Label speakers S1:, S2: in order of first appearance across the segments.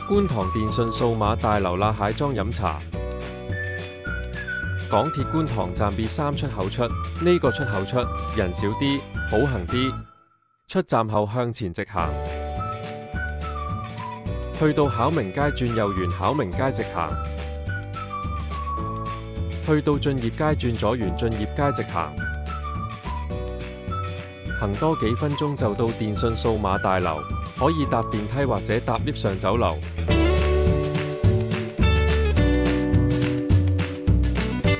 S1: 觀塘電訊數碼大樓辣蟹莊飲茶。港鐵觀塘站 B3 出口出，呢個出口出，人少啲，好行啲。出站後向前直行，去到考明街轉右沿考明街直行，去到駿業街轉左沿駿業街直行。行多幾分鐘就到電訊數碼大樓，可以搭電梯或者搭 lift 上酒樓。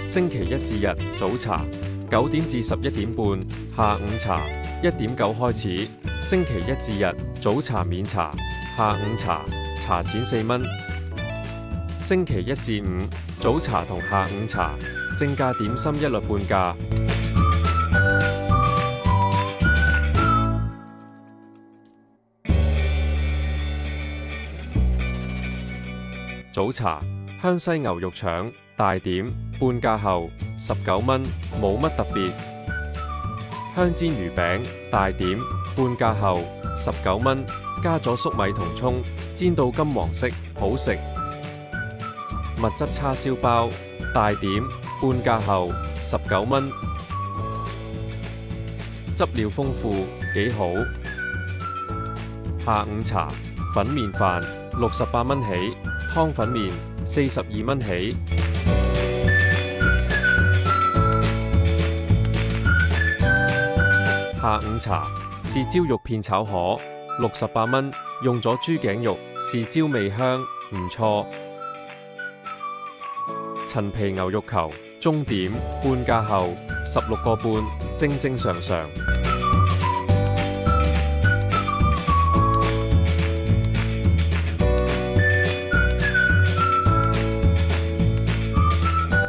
S1: 星期一至日早茶9點至11點半，下午茶1點9開始。星期一至日早茶免茶，下午茶茶錢4蚊。星期一至五早茶同下午茶正價點心一律半價。早茶香西牛肉腸大點半價後19蚊，冇乜特別。香煎魚餅大點半價後19蚊，加咗粟米同葱，煎到金黃色，好食。蜜汁叉燒包大點半價後19蚊，汁料豐富，幾好。下午茶粉麵飯68蚊起，湯粉麵42蚊起。下午茶豉椒肉片炒河68蚊，用咗豬頸肉，豉椒味香，唔錯。陳皮牛肉球中點半價後16個半，正正常常。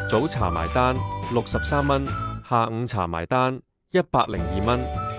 S1: 早茶埋單63蚊，下午茶埋單102蚊。